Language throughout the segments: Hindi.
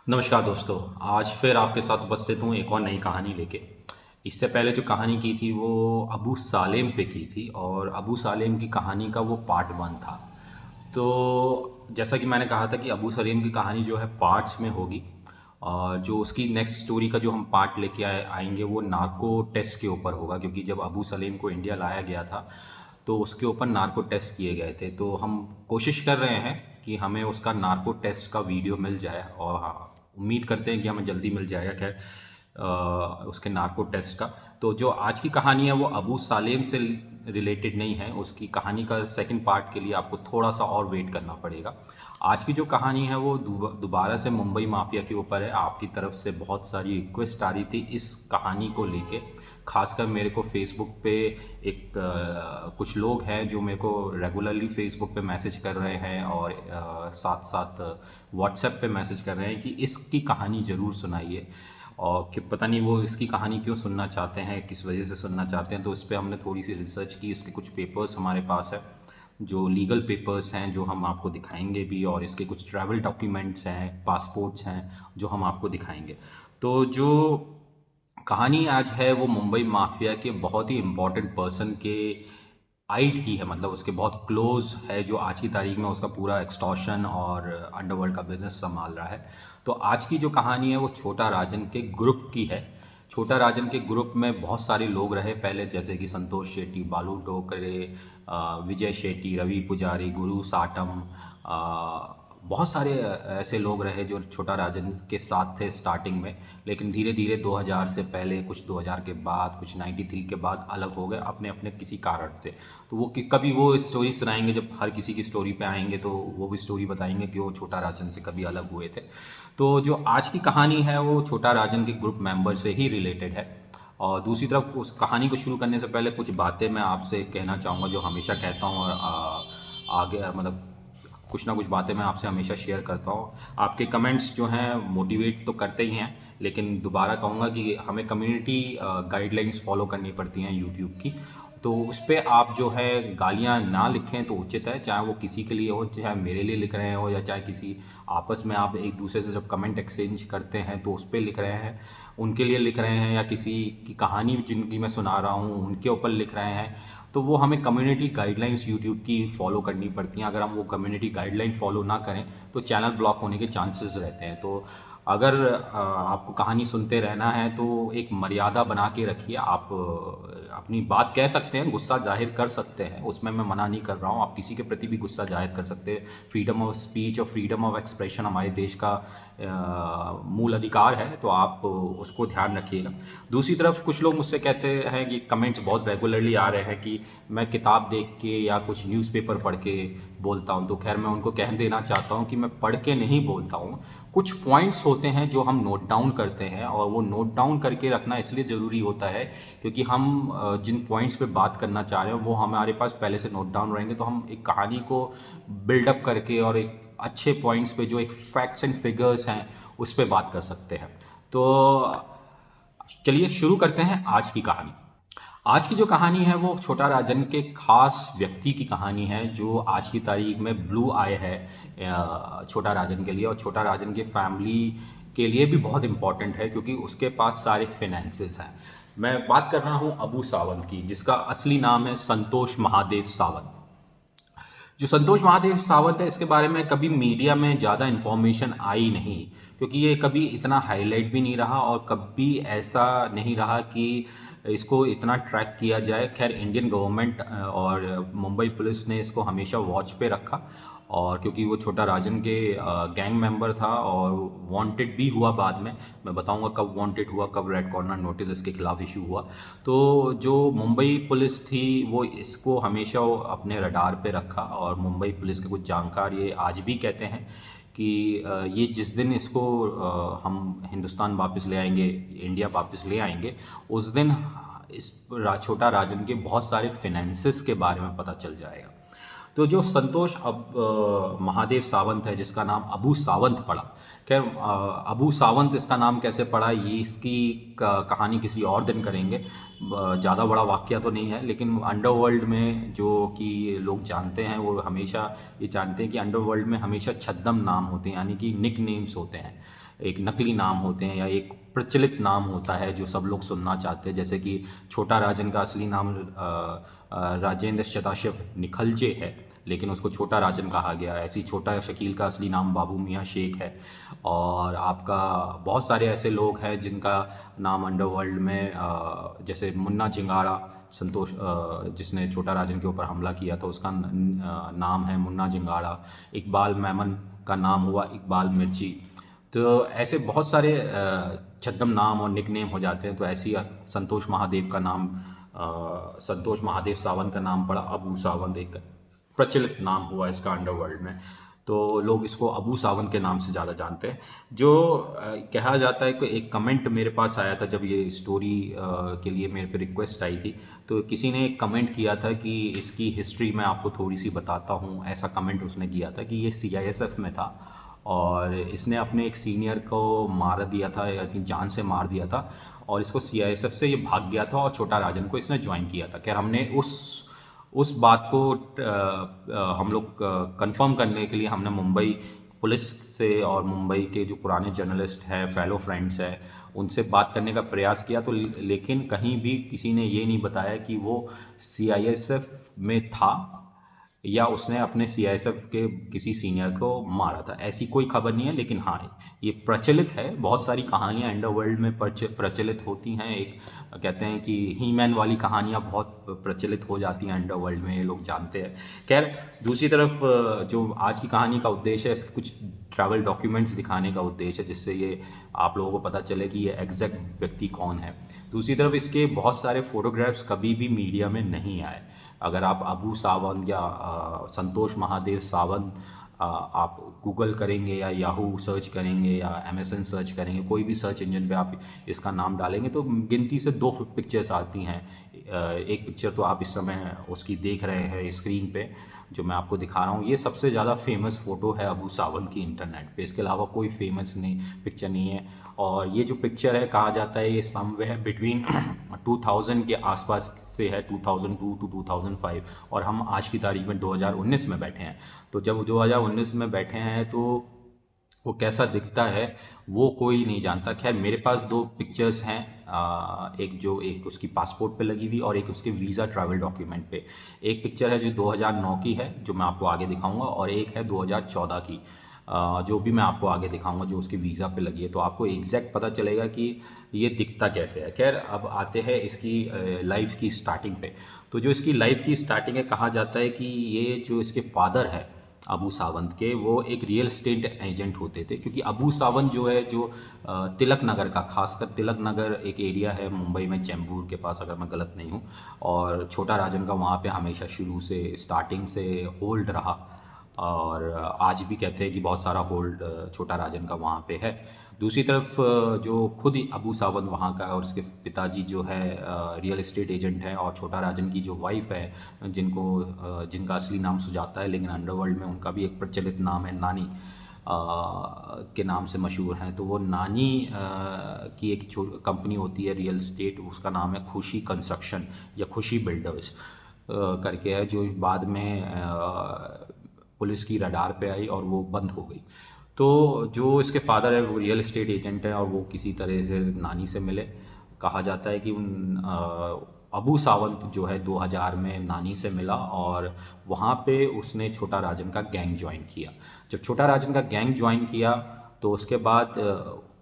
नमस्कार दोस्तों। आज फिर आपके साथ उपस्थित हूँ एक और नई कहानी लेके। इससे पहले जो कहानी की थी वो अबू सालेम पे की थी और अबू सालेम की कहानी का वो पार्ट वन था। तो जैसा कि मैंने कहा था कि अबू सलीम की कहानी जो है पार्ट्स में होगी और जो उसकी नेक्स्ट स्टोरी का जो हम पार्ट लेके आएंगे वो नार्को टेस्ट के ऊपर होगा, क्योंकि जब अबू सलीम को इंडिया लाया गया था तो उसके ऊपर नार्को टेस्ट किए गए थे। तो हम कोशिश कर रहे हैं कि हमें उसका नार्को टेस्ट का वीडियो मिल जाए और हाँ, उम्मीद करते हैं कि हमें जल्दी मिल जाएगा। खैर उसके नार्को टेस्ट का तो जो आज की कहानी है वो अबू सालेम से रिलेटेड नहीं है। उसकी कहानी का सेकंड पार्ट के लिए आपको थोड़ा सा और वेट करना पड़ेगा। आज की जो कहानी है वो दोबारा से मुंबई माफिया के ऊपर है। आपकी तरफ से बहुत सारी रिक्वेस्ट आ रही थी इस कहानी को लेके। खासकर मेरे को फेसबुक पे कुछ लोग हैं जो मेरे को रेगुलरली फेसबुक पे मैसेज कर रहे हैं और साथ साथ व्हाट्सएप पे मैसेज कर रहे हैं कि इसकी कहानी ज़रूर सुनाइए। और कि पता नहीं वो इसकी कहानी क्यों सुनना चाहते हैं, किस वजह से सुनना चाहते हैं। तो इस पर हमने थोड़ी सी रिसर्च की। इसके कुछ पेपर्स हमारे पास है जो लीगल पेपर्स हैं, जो हम आपको दिखाएंगे भी, और इसके कुछ ट्रैवल डॉक्यूमेंट्स हैं, पासपोर्ट्स हैं जो हम आपको दिखाएंगे। तो जो कहानी आज है वो मुंबई माफिया के बहुत ही इम्पोर्टेंट पर्सन के आइट की है, मतलब उसके बहुत क्लोज है, जो आज की तारीख में उसका पूरा एक्सटॉर्शन और अंडरवर्ल्ड का बिजनेस संभाल रहा है। तो आज की जो कहानी है वो छोटा राजन के ग्रुप की है। छोटा राजन के ग्रुप में बहुत सारे लोग रहे पहले, जैसे कि संतोष शेट्टी, बालू टोकरे, विजय शेट्टी, रवि पुजारी, गुरु साटम, बहुत सारे ऐसे लोग रहे जो छोटा राजन के साथ थे स्टार्टिंग में। लेकिन धीरे धीरे 2000 से पहले, कुछ 2000 के बाद, कुछ 93 के बाद अलग हो गए अपने अपने किसी कारण से। तो वो कभी वो स्टोरी सुनाएंगे, जब हर किसी की स्टोरी पे आएंगे तो वो भी स्टोरी बताएंगे कि वो छोटा राजन से कभी अलग हुए थे। तो जो आज की कहानी है वो छोटा राजन के ग्रुप मेंबर से ही रिलेटेड है। और दूसरी तरफ उस कहानी को शुरू करने से पहले कुछ बातें मैं आपसे कहना चाहूँगा जो हमेशा कहता हूँ, और आगे मतलब कुछ ना कुछ बातें मैं आपसे हमेशा शेयर करता हूँ। आपके कमेंट्स जो हैं मोटिवेट तो करते ही हैं, लेकिन दोबारा कहूँगा कि हमें कम्युनिटी गाइडलाइंस फॉलो करनी पड़ती हैं यूट्यूब की। तो उस पर आप जो है गालियाँ ना लिखें तो उचित है, चाहे वो किसी के लिए हो, चाहे मेरे लिए लिख रहे हो, या चाहे किसी आपस में आप एक दूसरे से जब कमेंट एक्सचेंज करते हैं तो उस पर लिख रहे हैं, उनके लिए लिख रहे हैं, या किसी की कहानी जिनकी मैं सुना रहा हूँ उनके ऊपर लिख रहे हैं, तो वो हमें कम्युनिटी गाइडलाइंस यूट्यूब की फॉलो करनी पड़ती हैं। अगर हम वो कम्युनिटी गाइडलाइन फॉलो ना करें तो चैनल ब्लॉक होने के चांसेस रहते हैं। तो अगर आपको कहानी सुनते रहना है तो एक मर्यादा बना के रखिए। आप अपनी बात कह सकते हैं, गुस्सा जाहिर कर सकते हैं, उसमें मैं मना नहीं कर रहा हूँ। आप किसी के प्रति भी गुस्सा जाहिर कर सकते हैं। फ्रीडम ऑफ स्पीच और फ्रीडम ऑफ एक्सप्रेशन हमारे देश का मूल अधिकार है, तो आप उसको ध्यान रखिएगा। दूसरी तरफ कुछ लोग मुझसे कहते हैं कि कमेंट्स बहुत रेगुलरली आ रहे हैं कि मैं किताब देख के या कुछ न्यूज़पेपर पढ़ के बोलता हूँ। तो खैर मैं उनको कह देना चाहता हूँ कि मैं पढ़ के नहीं बोलता हूँ। कुछ पॉइंट्स होते हैं जो हम नोट डाउन करते हैं, और वो नोट डाउन करके रखना इसलिए ज़रूरी होता है क्योंकि हम जिन पॉइंट्स पे बात करना चाह रहे हैं वो हमारे पास पहले से नोट डाउन रहेंगे, तो हम एक कहानी को बिल्डअप करके और एक अच्छे पॉइंट्स पे जो एक फैक्ट्स एंड फिगर्स हैं उस पर बात कर सकते हैं। तो चलिए शुरू करते हैं आज की कहानी। आज की जो कहानी है वो छोटा राजन के खास व्यक्ति की कहानी है जो आज की तारीख में ब्लू आई है छोटा राजन के लिए, और छोटा राजन के फैमिली के लिए भी बहुत इम्पॉर्टेंट है क्योंकि उसके पास सारे फिनेंसेस हैं। मैं बात कर रहा हूँ अबू सावंत की, जिसका असली नाम है संतोष महादेव सावंत। जो संतोष महादेव सावंत है इसके बारे में कभी मीडिया में ज़्यादा इन्फॉर्मेशन आई नहीं, क्योंकि ये कभी इतना हाईलाइट भी नहीं रहा और कभी ऐसा नहीं रहा कि इसको इतना ट्रैक किया जाए। खैर इंडियन गवर्नमेंट और मुंबई पुलिस ने इसको हमेशा वॉच पे रखा, और क्योंकि वो छोटा राजन के गैंग मेंबर था और वांटेड भी हुआ बाद में। मैं बताऊंगा कब वांटेड हुआ, कब रेड कॉर्नर नोटिस इसके खिलाफ इशू हुआ। तो जो मुंबई पुलिस थी वो इसको हमेशा अपने रडार पे रखा, और मुंबई पुलिस के कुछ जानकार ये आज भी कहते हैं कि ये जिस दिन इसको हम हिंदुस्तान वापस ले आएंगे, इंडिया वापस ले आएंगे, उस दिन इस छोटा राजन के बहुत सारे फिनेंसेस के बारे में पता चल जाएगा। तो जो संतोष महादेव सावंत है, जिसका नाम अबू सावंत पड़ा। खैर अबू सावंत इसका नाम कैसे पड़ा ये इसकी कहानी किसी और दिन करेंगे। ज़्यादा बड़ा वाक़या तो नहीं है, लेकिन अंडरवर्ल्ड में जो कि लोग जानते हैं वो हमेशा ये जानते हैं कि अंडरवर्ल्ड में हमेशा छद्म नाम होते हैं, यानी कि निक नेम्स होते हैं। एक नकली नाम होते हैं या एक प्रचलित नाम होता है जो सब लोग सुनना चाहते हैं। जैसे कि छोटा राजन का असली नाम राजेंद्र सदाशिव निखलजे है, लेकिन उसको छोटा राजन कहा गया। ऐसी छोटा शकील का असली नाम बाबू मियाँ शेख है। और आपका बहुत सारे ऐसे लोग हैं जिनका नाम अंडरवर्ल्ड में जैसे मुन्ना चिंगाड़ा, संतोष जिसने छोटा राजन के ऊपर हमला किया था, उसका नाम है मुन्ना चिंगाड़ा। इकबाल मेमन का नाम हुआ इकबाल मिर्ची। तो ऐसे बहुत सारे छद्म नाम और निकनेम हो जाते हैं। तो ऐसे ही संतोष महादेव का नाम संतोष महादेव सावंत का नाम पड़ा अबू सावंत, एक प्रचलित नाम हुआ इसका अंडरवर्ल्ड में। तो लोग इसको अबू सावंत के नाम से ज़्यादा जानते हैं। जो कहा जाता है कि एक कमेंट मेरे पास आया था जब ये स्टोरी के लिए मेरे पे रिक्वेस्ट आई थी, तो किसी ने एक कमेंट किया था कि इसकी हिस्ट्री मैं आपको थोड़ी सी बताता हूँ। ऐसा कमेंट उसने किया था कि ये CISF में था और इसने अपने एक सीनियर को मार दिया था, यानी जान से मार दिया था, और इसको CISF से ये भाग गया था और छोटा राजन को इसने ज्वाइन किया था। खैर हमने उस बात को हम लोग कंफर्म करने के लिए हमने मुंबई पुलिस से और मुंबई के जो पुराने जर्नलिस्ट हैं, फेलो फ्रेंड्स हैं, उनसे बात करने का प्रयास किया। तो लेकिन कहीं भी किसी ने ये नहीं बताया कि वो CISF में था या उसने अपने CISF के किसी सीनियर को मारा था। ऐसी कोई खबर नहीं है, लेकिन हाँ ये प्रचलित है। बहुत सारी कहानियाँ अंडरवर्ल्ड में प्रचलित होती हैं। एक कहते हैं कि हीमैन वाली कहानियाँ बहुत प्रचलित हो जाती हैं अंडरवर्ल्ड में, ये लोग जानते हैं। खैर दूसरी तरफ जो आज की कहानी का उद्देश्य है, इसके कुछ ट्रैवल डॉक्यूमेंट्स दिखाने का उद्देश्य है, जिससे ये आप लोगों को पता चले कि ये एग्जैक्ट व्यक्ति कौन है। दूसरी तरफ इसके बहुत सारे फोटोग्राफ्स कभी भी मीडिया में नहीं आए। अगर आप अबू सावंत या संतोष महादेव सावंत आप गूगल करेंगे या याहू सर्च करेंगे या MSN सर्च करेंगे, कोई भी सर्च इंजन पे आप इसका नाम डालेंगे तो गिनती से 2 पिक्चर्स आती हैं। एक पिक्चर तो आप इस समय उसकी देख रहे हैं स्क्रीन पे, जो मैं आपको दिखा रहा हूँ। ये सबसे ज़्यादा फेमस फ़ोटो है अबू सावंत की इंटरनेट पे, इसके अलावा कोई फेमस नहीं पिक्चर नहीं है। और ये जो पिक्चर है, कहा जाता है ये समवेयर बिटवीन 2000 के आसपास से है, 2002 टू 2005, और हम आज की तारीख में 2019 में बैठे हैं। तो जब 2019 में बैठे हैं तो वो कैसा दिखता है वो कोई नहीं जानता। खैर मेरे पास 2 पिक्चर्स हैं, एक उसकी पासपोर्ट पे लगी हुई और एक उसके वीज़ा ट्रैवल डॉक्यूमेंट पे। एक पिक्चर है जो 2009 की है, जो मैं आपको आगे दिखाऊंगा, और एक है 2014 की, जो भी मैं आपको आगे दिखाऊंगा, जो उसके वीज़ा पे लगी है। तो आपको एग्जैक्ट पता चलेगा कि ये दिखता कैसे है। खैर अब आते हैं इसकी लाइफ की स्टार्टिंग पे। तो जो इसकी लाइफ की स्टार्टिंग है, कहा जाता है कि ये जो इसके फादर है अबू सावंत के, वो एक रियल एस्टेट एजेंट होते थे। क्योंकि अबू सावंत जो है, जो तिलक नगर का, खासकर तिलक नगर एक एरिया है मुंबई में, चैम्बूर के पास, अगर मैं गलत नहीं हूँ, और छोटा राजन का वहाँ पे हमेशा शुरू से स्टार्टिंग से होल्ड रहा, और आज भी कहते हैं कि बहुत सारा होल्ड छोटा राजन का वहाँ पे है। दूसरी तरफ जो खुद ही अबू सावंत वहाँ का और उसके पिताजी जो है रियल एस्टेट एजेंट हैं, और छोटा राजन की जो वाइफ है, जिनका असली नाम सुजाता है, लेकिन अंडरवर्ल्ड में उनका भी एक प्रचलित नाम है, नानी के नाम से मशहूर हैं। तो वो नानी की एक कंपनी होती है रियल एस्टेट, उसका नाम है खुशी कंस्ट्रक्शन या खुशी बिल्डर्स करके है, जो बाद में पुलिस की रडार पे आई और वो बंद हो गई। तो जो इसके फादर है वो रियल एस्टेट एजेंट है, और वो किसी तरह से नानी से मिले। कहा जाता है कि अबू सावंत जो है 2000 में नानी से मिला, और वहाँ पे उसने छोटा राजन का गैंग ज्वाइन किया। जब छोटा राजन का गैंग ज्वाइन किया तो उसके बाद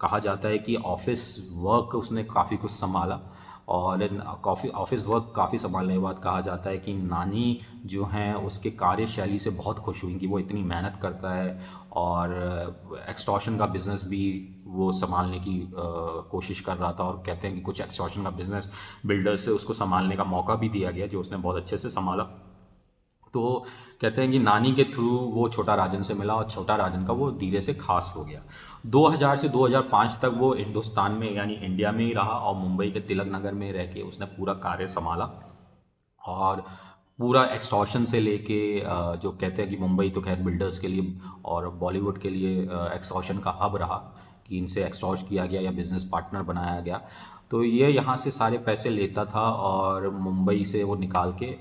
कहा जाता है कि ऑफिस वर्क उसने काफ़ी कुछ संभाला, और ऑफिस वर्क काफ़ी संभालने के बाद कहा जाता है कि नानी जो हैं उसके कार्यशैली से बहुत खुश हुई कि वो इतनी मेहनत करता है, और एक्सटॉर्शन का बिज़नेस भी वो संभालने की कोशिश कर रहा था। और कहते हैं कि कुछ एक्सटॉर्शन का बिज़नेस बिल्डर्स से उसको संभालने का मौका भी दिया गया, जो उसने बहुत अच्छे से संभाला। तो कहते हैं कि नानी के थ्रू वो छोटा राजन से मिला, और छोटा राजन का वो धीरे से खास हो गया। 2000 से 2005 तक वो हिंदुस्तान में यानी इंडिया में ही रहा, और मुंबई के तिलक नगर में रह के उसने पूरा कार्य संभाला, और पूरा एक्सटॉर्शन से लेके जो कहते हैं कि मुंबई तो खैर बिल्डर्स के लिए और बॉलीवुड के लिए एक्सटॉर्शन का हब रहा, कि इनसे एक्सटॉर्श किया गया या बिज़नेस पार्टनर बनाया गया। तो ये यहाँ से सारे पैसे लेता था और मुंबई से वो निकाल के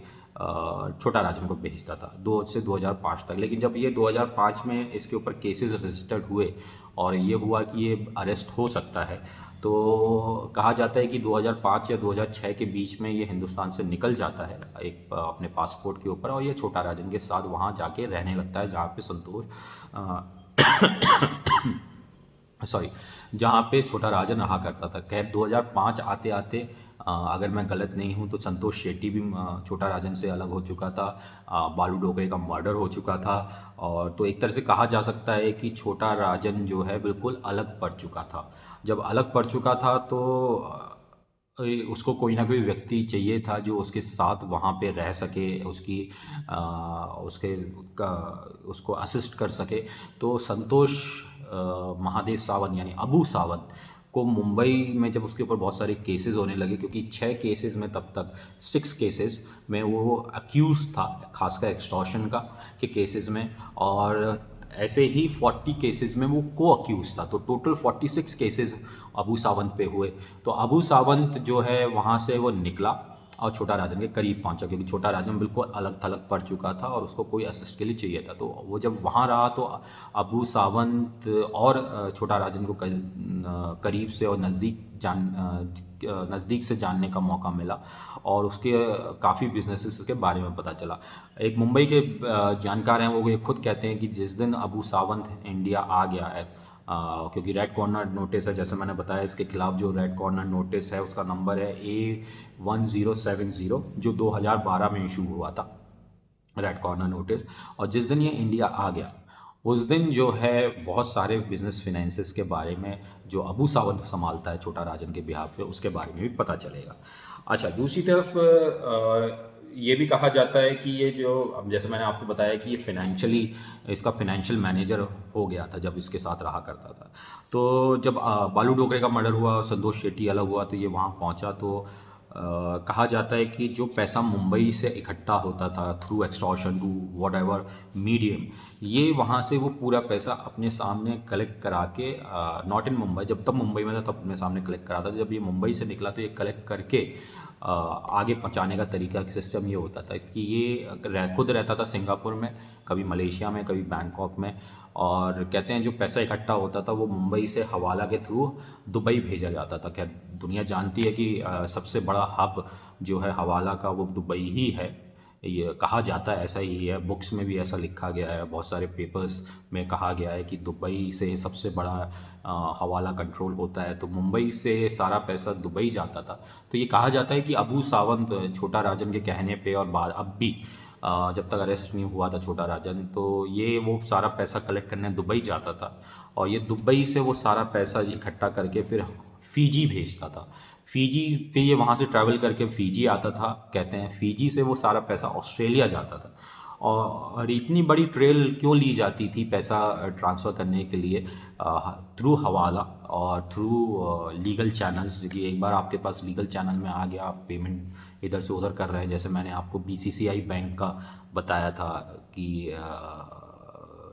छोटा राजन को भेजता था 2005 तक। लेकिन जब ये 2005 में इसके ऊपर केसेस रजिस्टर्ड हुए और ये हुआ कि ये अरेस्ट हो सकता है, तो कहा जाता है कि 2005 या 2006 के बीच में ये हिंदुस्तान से निकल जाता है एक अपने पासपोर्ट के ऊपर, और ये छोटा राजन के साथ वहाँ जाके रहने लगता है जहाँ पे संतोष सॉरी जहाँ पे छोटा राजन रहा करता था। खैर 2005 आते आते अगर मैं गलत नहीं हूँ तो संतोष शेट्टी भी छोटा राजन से अलग हो चुका था, बालू डोगरे का मर्डर हो चुका था, और तो एक तरह से कहा जा सकता है कि छोटा राजन जो है बिल्कुल अलग पड़ चुका था। जब अलग पड़ चुका था तो उसको कोई ना कोई व्यक्ति चाहिए था जो उसके साथ वहाँ पे रह सके, उसकी उसको असिस्ट कर सके। तो संतोष महादेव सावंत यानी अबू सावंत को मुंबई में जब उसके ऊपर बहुत सारे केसेस होने लगे, क्योंकि 6 केसेस में तब तक 6 केसेस में वो अक्यूज था, खासकर एक्सटॉर्शन का के केसेस में, और ऐसे ही 40 केसेस में वो को अक्यूज था। तो टोटल 46 केसेस अबू सावंत पे हुए। तो अबू सावंत जो है वहाँ से वो निकला और छोटा राजन के करीब पहुंचा, क्योंकि छोटा राजन बिल्कुल अलग थलग पड़ चुका था और उसको कोई असिस्ट के लिए चाहिए था। तो वो जब वहाँ रहा तो अबू सावंत और छोटा राजन को करीब से और नज़दीक से जानने का मौका मिला, और उसके काफ़ी बिजनेसेस के बारे में पता चला। एक मुंबई के जानकार हैं, वो ये खुद कहते हैं कि जिस दिन अबू सावंत इंडिया आ गया है, क्योंकि रेड कॉर्नर नोटिस है, जैसे मैंने बताया, इसके खिलाफ जो रेड कॉर्नर नोटिस है उसका नंबर है A1070, जो 2012 में इशू हुआ था रेड कॉर्नर नोटिस। और जिस दिन ये इंडिया आ गया उस दिन जो है बहुत सारे बिजनेस फिनेंसेस के बारे में जो अबू सावंत संभालता है छोटा राजन के बिहाफ पे, उसके बारे में भी पता चलेगा। अच्छा, दूसरी तरफ ये भी कहा जाता है कि ये जो, अब जैसे मैंने आपको बताया कि ये इसका फिनेंशियल मैनेजर हो गया था जब इसके साथ रहा करता था। तो जब बालू डोगरे का मर्डर हुआ, संतोष शेट्टी अलग हुआ, तो ये वहाँ पहुँचा। तो कहा जाता है कि जो पैसा मुंबई से इकट्ठा होता था through extortion to whatever medium, ये वहाँ से वो पूरा पैसा अपने सामने कलेक्ट करा के, नॉट इन मुंबई, जब तब मुंबई में था तब अपने सामने कलेक्ट करा था, जब ये मुंबई से निकला तो ये कलेक्ट करके आगे पहुँचाने का तरीका सिस्टम ये होता था कि ये खुद रहता था सिंगापुर में, कभी मलेशिया में, कभी बैंकॉक में, और कहते हैं जो पैसा इकट्ठा होता था वो मुंबई से हवाला के थ्रू दुबई भेजा जाता था। खैर दुनिया जानती है कि सबसे बड़ा हब जो है हवाला का वो दुबई ही है, ये कहा जाता है, ऐसा ही है, बुक्स में भी ऐसा लिखा गया है, बहुत सारे पेपर्स में कहा गया है कि दुबई से सबसे बड़ा हवाला कंट्रोल होता है। तो मुंबई से सारा पैसा दुबई जाता था। तो ये कहा जाता है कि अबू सावंत छोटा राजन के कहने पे और बाद अब भी जब तक अरेस्ट नहीं हुआ था छोटा राजन, तो ये वो सारा पैसा कलेक्ट करने दुबई जाता था, और ये दुबई से वो सारा पैसा इकट्ठा करके फिर फ़ीजी भेजता था। फ़ीजी पे ये वहाँ से ट्रैवल करके फ़ीजी आता था, कहते हैं फ़ीजी से वो सारा पैसा ऑस्ट्रेलिया जाता था। और इतनी बड़ी ट्रेल क्यों ली जाती थी पैसा ट्रांसफ़र करने के लिए, थ्रू हवाला और थ्रू लीगल चैनल्स, कि एक बार आपके पास लीगल चैनल में आ गया, आप पेमेंट इधर से उधर कर रहे हैं। जैसे मैंने आपको BCCI बैंक का बताया था कि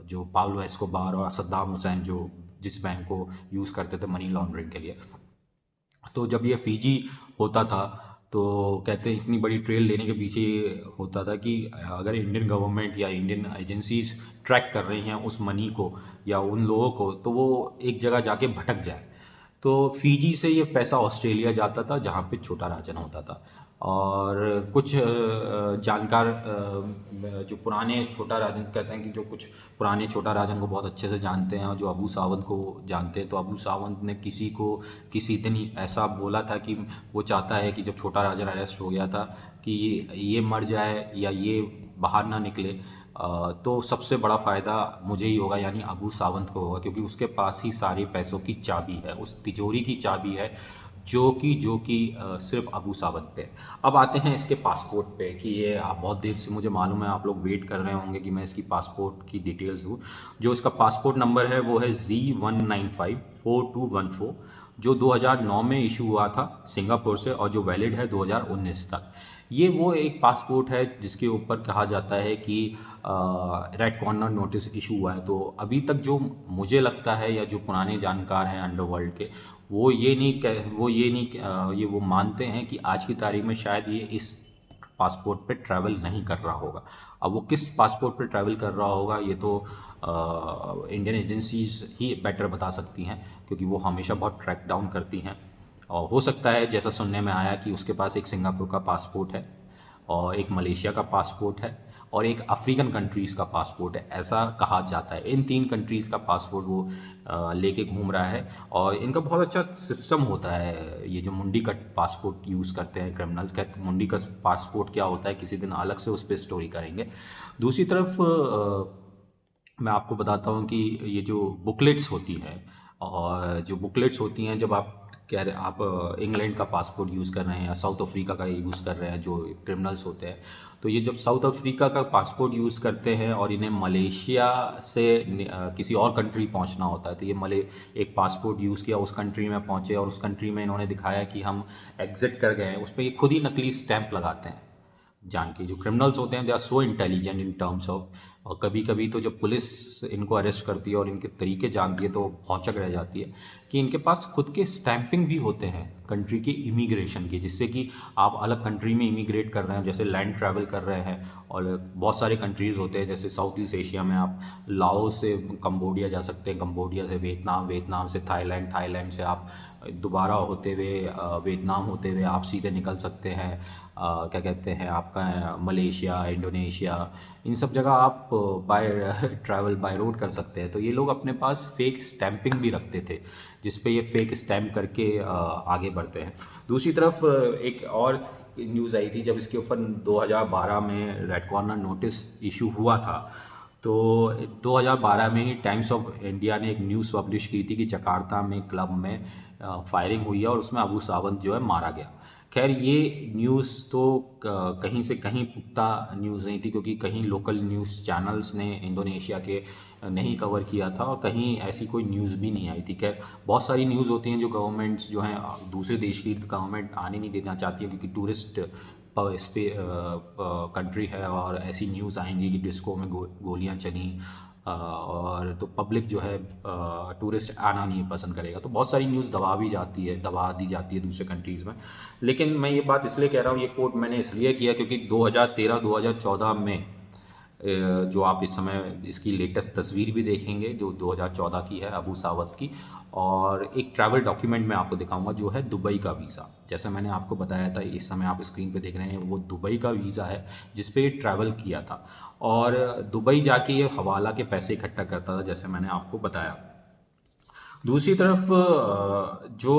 जो पाब्लो एस्कोबार और सद्दाम हुसैन जो जिस बैंक को यूज़ करते थे मनी लॉन्ड्रिंग के लिए, तो जब ये फ़ीजी होता था तो कहते हैं इतनी बड़ी ट्रेल लेने के पीछे होता था कि अगर इंडियन गवर्नमेंट या इंडियन एजेंसीज ट्रैक कर रही हैं उस मनी को या उन लोगों को, तो वो एक जगह जाके भटक जाए। तो फ़ीजी से ये पैसा ऑस्ट्रेलिया जाता था जहाँ पे छोटा राजन होता था। और कुछ जानकार जो पुराने छोटा राजन, कहते हैं कि जो कुछ पुराने छोटा राजन को बहुत अच्छे से जानते हैं और जो अबू सावंत को जानते हैं, तो अबू सावंत ने किसी दिन ऐसा बोला था कि वो चाहता है कि जब छोटा राजन अरेस्ट हो गया था कि ये मर जाए या ये बाहर ना निकले, तो सबसे बड़ा फ़ायदा मुझे ही होगा, यानी अबू सावंत को होगा, क्योंकि उसके पास ही सारे पैसों की चाबी है, उस तिजोरी की चाबी है जो कि सिर्फ अबू सावंत पे। अब आते हैं इसके पासपोर्ट पे कि ये आप बहुत देर से, मुझे मालूम है आप लोग वेट कर रहे होंगे कि मैं इसकी पासपोर्ट की डिटेल्स दूँ। जो इसका पासपोर्ट नंबर है वो है Z1954214, जो 2009 में इशू हुआ था सिंगापुर से और जो वैलिड है 2019 तक। ये वो एक पासपोर्ट है जिसके ऊपर कहा जाता है कि रेड कॉर्नर नोटिस इशू हुआ है। तो अभी तक जो मुझे लगता है या जो पुराने जानकार हैं अंडरवर्ल्ड के, वो ये मानते हैं कि आज की तारीख में शायद ये इस पासपोर्ट पे ट्रैवल नहीं कर रहा होगा। अब वो किस पासपोर्ट पे ट्रैवल कर रहा होगा ये तो इंडियन एजेंसीज ही बेटर बता सकती हैं, क्योंकि वो हमेशा बहुत ट्रैक डाउन करती हैं। और हो सकता है जैसा सुनने में आया कि उसके पास एक सिंगापुर का पासपोर्ट है और एक मलेशिया का पासपोर्ट है और एक अफ्रीकन कंट्रीज़ का पासपोर्ट है, ऐसा कहा जाता है। इन 3 कंट्रीज़ का पासपोर्ट वो लेके घूम रहा है। और इनका बहुत अच्छा सिस्टम होता है, ये जो मुंडी कट पासपोर्ट यूज़ करते हैं क्रिमिनल्स का। मुंडी कट पासपोर्ट क्या होता है, किसी दिन अलग से उस पर स्टोरी करेंगे। दूसरी तरफ मैं आपको बताता हूँ कि ये जो बुकलेट्स होती हैं, और जो बुकलेट्स होती हैं जब आप कह रहे आप इंग्लैंड का पासपोर्ट यूज़ कर रहे हैं या साउथ अफ्रीका का यूज़ कर रहे हैं जो क्रिमिनल्स होते हैं, तो ये जब साउथ अफ्रीका का पासपोर्ट यूज़ करते हैं और इन्हें मलेशिया से किसी और कंट्री पहुंचना होता है, तो ये एक पासपोर्ट यूज़ किया, उस कंट्री में पहुंचे और उस कंट्री में इन्होंने दिखाया कि हम एग्जिट कर गए हैं, उस पर ये खुद ही नकली स्टैंप लगाते हैं। जान के जो क्रिमिनल्स होते हैं they are so intelligent in terms of, और कभी कभी तो जब पुलिस इनको अरेस्ट करती है और इनके तरीके जानती है तो भौचक रह जाती है कि इनके पास खुद के स्टैंपिंग भी होते हैं कंट्री के इमिग्रेशन के, जिससे कि आप अलग कंट्री में इमिग्रेट कर रहे हैं, जैसे लैंड ट्रैवल कर रहे हैं। और बहुत सारे कंट्रीज़ होते हैं, जैसे साउथ ईस्ट एशिया में आप लाओस से कंबोडिया जा सकते हैं, कंबोडिया से वियतनाम, वियतनाम से थाईलैंड, थाईलैंड से आप दोबारा होते हुए वियतनाम होते हुए आप सीधे निकल सकते हैं क्या कहते हैं आपका मलेशिया, इंडोनेशिया, इन सब जगह आप बाय ट्रैवल बाय रोड कर सकते हैं। तो ये लोग अपने पास फेक स्टैंपिंग भी रखते थे, जिस पे ये फेक स्टैंप करके आगे बढ़ते हैं। दूसरी तरफ एक और न्यूज़ आई थी जब इसके ऊपर 2012 में रेड कॉर्नर नोटिस इशू हुआ था, तो 2012 में ही टाइम्स ऑफ इंडिया ने एक न्यूज़ पब्लिश की थी कि जकार्ता में क्लब में फायरिंग हुई है और उसमें अबू सावंत जो है मारा गया। खैर ये न्यूज़ तो कहीं से कहीं पुख्ता न्यूज़ नहीं थी, क्योंकि कहीं लोकल न्यूज़ चैनल्स ने इंडोनेशिया के नहीं कवर किया था और कहीं ऐसी कोई न्यूज़ भी नहीं आई थी। खैर बहुत सारी न्यूज़ होती हैं जो गवर्नमेंट्स जो हैं दूसरे देश की गवर्नमेंट आने नहीं देना चाहती है, क्योंकि टूरिस्ट इस पे कंट्री है और ऐसी न्यूज़ आएंगी कि डिस्को में गोलियां चली और तो पब्लिक जो है टूरिस्ट आना नहीं पसंद करेगा, तो बहुत सारी न्यूज़ दबा दी जाती है दूसरे कंट्रीज़ में। लेकिन मैं ये बात इसलिए कह रहा हूँ, ये कोट मैंने इसलिए किया क्योंकि 2013-2014 में जो आप इस समय इसकी लेटेस्ट तस्वीर भी देखेंगे जो 2014 की है अबू सावत की, और एक ट्रैवल डॉक्यूमेंट मैं आपको दिखाऊंगा जो है दुबई का वीज़ा। जैसे मैंने आपको बताया था, इस समय आप स्क्रीन पे देख रहे हैं वो दुबई का वीज़ा है जिस पे ट्रैवल किया था और दुबई जाके ये हवाला के पैसे इकट्ठा करता था, जैसे मैंने आपको बताया। दूसरी तरफ जो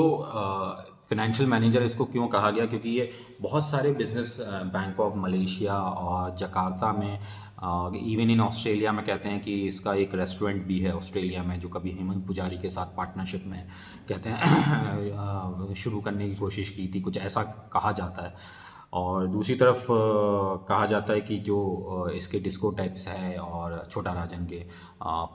फिनेंशियल मैनेजर इसको क्यों कहा गया, क्योंकि ये बहुत सारे बिजनेस बैंकॉक, मलेशिया और जकार्ता में, इवन इन ऑस्ट्रेलिया में कहते हैं कि इसका एक रेस्टोरेंट भी है ऑस्ट्रेलिया में जो कभी हेमंत पुजारी के साथ पार्टनरशिप में कहते हैं शुरू करने की कोशिश की थी, कुछ ऐसा कहा जाता है। और दूसरी तरफ कहा जाता है कि जो इसके डिस्कोटेक्स है और छोटा राजन के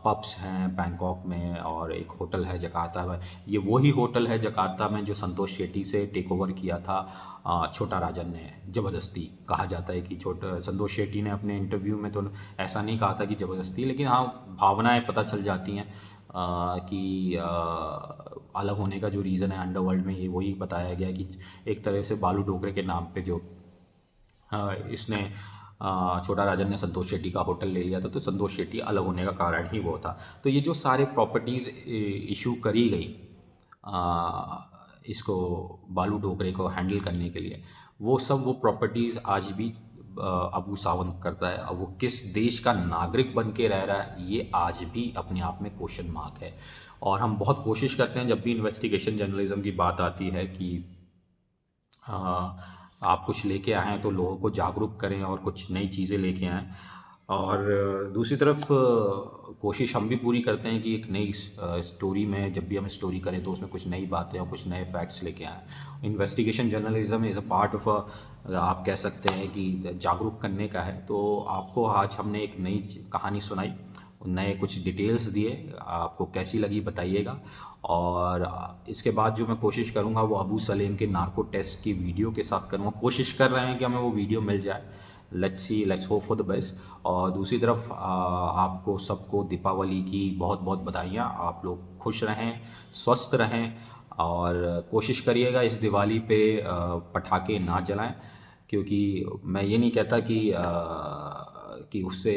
पब्स हैं बैंकॉक में और एक होटल है जकार्ता में, ये वही होटल है जकार्ता में जो संतोष शेट्टी से टेक ओवर किया था छोटा राजन ने ज़बरदस्ती। कहा जाता है कि संतोष शेट्टी ने अपने इंटरव्यू में तो ऐसा नहीं कहा था कि ज़बरदस्ती, लेकिन हाँ भावनाएं पता चल जाती हैं कि अलग होने का जो रीज़न है अंडरवर्ल्ड में, ये वही बताया गया कि एक तरह से बालू डोगरे के नाम पे जो इसने छोटा राजन ने संतोष शेट्टी का होटल ले लिया था, तो संतोष शेट्टी अलग होने का कारण ही वो था। तो ये जो सारे प्रॉपर्टीज़ इशू करी गई इसको बालू डोगरे को हैंडल करने के लिए, वो प्रॉपर्टीज़ आज भी अबू सावंत करता है। अब वो किस देश का नागरिक बन के रह रहा है ये आज भी अपने आप में क्वेश्चन मार्क है। और हम बहुत कोशिश करते हैं जब भी इन्वेस्टिगेशन जर्नलिज्म की बात आती है कि आप कुछ लेके आएँ तो लोगों को जागरूक करें और कुछ नई चीज़ें लेके आएँ। और दूसरी तरफ कोशिश हम भी पूरी करते हैं कि एक नई स्टोरी में जब भी हम स्टोरी करें तो उसमें कुछ नई बातें और कुछ नए फैक्ट्स लेके आएँ। Investigation journalism is a part of आप कह सकते हैं कि जागरूक करने का है। तो आपको आज हमने एक नई कहानी सुनाई, नए कुछ डिटेल्स दिए, आपको कैसी लगी बताइएगा। और इसके बाद जो मैं कोशिश करूँगा वो अबू सलेम के नार्को टेस्ट की वीडियो के साथ करूँगा। कोशिश कर रहे हैं कि हमें वो वीडियो मिल जाए, let's hope for the best. और दूसरी तरफ आपको सबको दीपावली की बहुत बहुत बधाइयाँ। आप लोग खुश रहें, स्वस्थ रहें और कोशिश करिएगा इस दिवाली पे पटाखे ना जलाएं। क्योंकि मैं ये नहीं कहता कि उससे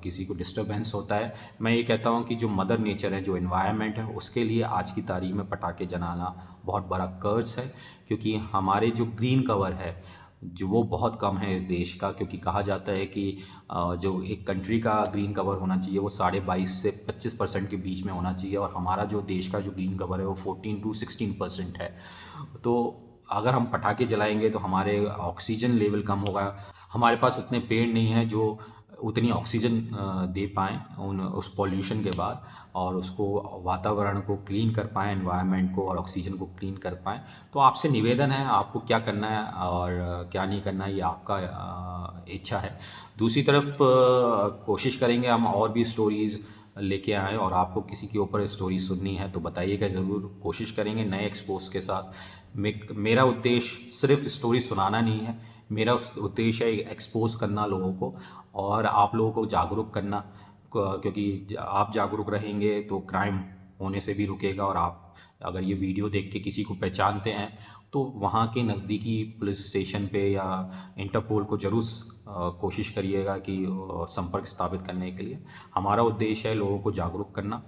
किसी को डिस्टरबेंस होता है। मैं ये कहता हूँ कि जो मदर नेचर है, जो एनवायरनमेंट है, उसके लिए आज की तारीख में पटाखे जलाना बहुत बड़ा कर्स है। क्योंकि हमारे जो ग्रीन कवर है जो वो बहुत कम है इस देश का। क्योंकि कहा जाता है कि जो एक कंट्री का ग्रीन कवर होना चाहिए वो 22.5 से 25% के बीच में होना चाहिए, और हमारा जो देश का जो ग्रीन कवर है वो 14 to 16% है। तो अगर हम पटाखे जलाएंगे तो हमारे ऑक्सीजन लेवल कम होगा। हमारे पास उतने पेड़ नहीं हैं जो उतनी ऑक्सीजन दे पाएँ उन उस पॉल्यूशन के बाद, और उसको वातावरण को क्लीन कर पाएँ, एनवायरनमेंट को और ऑक्सीजन को क्लीन कर पाएँ। तो आपसे निवेदन है, आपको क्या करना है और क्या नहीं करना है ये आपका इच्छा है। दूसरी तरफ कोशिश करेंगे हम और भी स्टोरीज़ लेके आएँ, और आपको किसी के ऊपर स्टोरी सुननी है तो बताइएगा ज़रूर। कोशिश करेंगे नए एक्सपोज़ के साथ। मेरा उद्देश्य सिर्फ स्टोरी सुनाना नहीं है, मेरा उद्देश्य है एक्सपोज करना लोगों को, और आप लोगों को जागरूक करना। क्योंकि आप जागरूक रहेंगे तो क्राइम होने से भी रुकेगा। और आप अगर ये वीडियो देख के किसी को पहचानते हैं तो वहाँ के नज़दीकी पुलिस स्टेशन पे या इंटरपोल को ज़रूर कोशिश करिएगा कि संपर्क स्थापित करने के लिए। हमारा उद्देश्य है लोगों को जागरूक करना,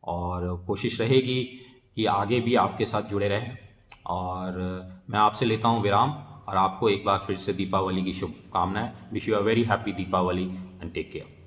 और कोशिश रहेगी कि आगे भी आपके साथ जुड़े रहें। और मैं आपसे लेता हूँ विराम, और आपको एक बार फिर से दीपावली की शुभकामनाएं। Wish you a very happy Deepavali and take care.